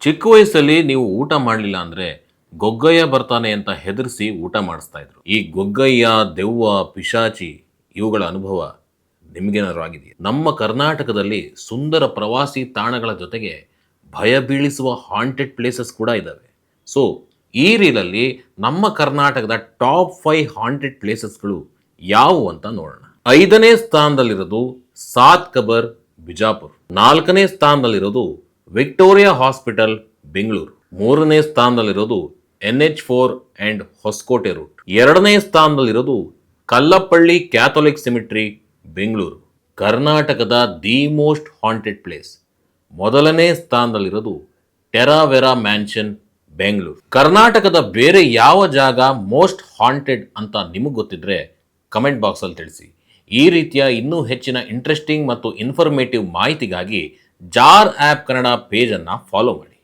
ಚಿಕ್ಕ ವಯಸ್ಸಲ್ಲಿ ನೀವು ಊಟ ಮಾಡಲಿಲ್ಲ ಅಂದ್ರೆ ಗೊಗ್ಗಯ್ಯ ಬರ್ತಾನೆ ಅಂತ ಹೆದರಿಸಿ ಊಟ ಮಾಡಿಸ್ತಾ ಇದ್ರು. ಈ ಗೊಗ್ಗಯ್ಯ, ದೆವ್ವ, ಪಿಶಾಚಿ ಇವುಗಳ ಅನುಭವ ನಿಮಗೇನಾದ್ರು ಆಗಿದೆಯಾ? ನಮ್ಮ ಕರ್ನಾಟಕದಲ್ಲಿ ಸುಂದರ ಪ್ರವಾಸಿ ತಾಣಗಳ ಜೊತೆಗೆ ಭಯ ಬೀಳಿಸುವ ಹಾಂಟೆಡ್ ಪ್ಲೇಸಸ್ ಕೂಡ ಇದ್ದಾವೆ. ಸೊ ಈ ರೀಲಲ್ಲಿ ನಮ್ಮ ಕರ್ನಾಟಕದ ಟಾಪ್ 5 ಹಾಂಟೆಡ್ ಪ್ಲೇಸಸ್ಗಳು ಯಾವುವು ಅಂತ ನೋಡೋಣ. 5ನೇ ಸ್ಥಾನದಲ್ಲಿರೋದು ಸಾತ್ ಕಬರ್ ಬಿಜಾಪುರ್. 4ನೇ ಸ್ಥಾನದಲ್ಲಿರೋದು ವಿಕ್ಟೋರಿಯಾ ಹಾಸ್ಪಿಟಲ್ ಬೆಂಗಳೂರು. 3ನೇ ಸ್ಥಾನದಲ್ಲಿರೋದು NH4 ಅಂಡ್ ಹೊಸಕೋಟೆ ರೂಟ್. 2ನೇ ಸ್ಥಾನದಲ್ಲಿರೋದು ಕಲ್ಲಪ್ಪಳ್ಳಿ ಕ್ಯಾಥೋಲಿಕ್ ಸಿಮಿಟ್ರಿ ಬೆಂಗಳೂರು. ಕರ್ನಾಟಕದ ದಿ ಮೋಸ್ಟ್ ಹಾಂಟೆಡ್ ಪ್ಲೇಸ್ 1ನೇ ಸ್ಥಾನದಲ್ಲಿರೋದು ಟೆರಾವೆರಾ ಮ್ಯಾನ್ಷನ್ ಬೆಂಗಳೂರು. ಕರ್ನಾಟಕದ ಬೇರೆ ಯಾವ ಜಾಗ ಮೋಸ್ಟ್ ಹಾಂಟೆಡ್ ಅಂತ ನಿಮಗೆ ಗೊತ್ತಿದ್ರೆ ಕಮೆಂಟ್ ಬಾಕ್ಸಲ್ಲಿ ತಿಳಿಸಿ. ಈ ರೀತಿಯ ಇನ್ನೂ ಹೆಚ್ಚಿನ ಇಂಟ್ರೆಸ್ಟಿಂಗ್ ಮತ್ತು ಇನ್ಫಾರ್ಮೇಟಿವ್ ಮಾಹಿತಿಗಾಗಿ ಜಾರ್ ಆ್ಯಪ್ ಕನ್ನಡ ಪೇಜನ್ನು ಫಾಲೋ ಮಾಡಿ.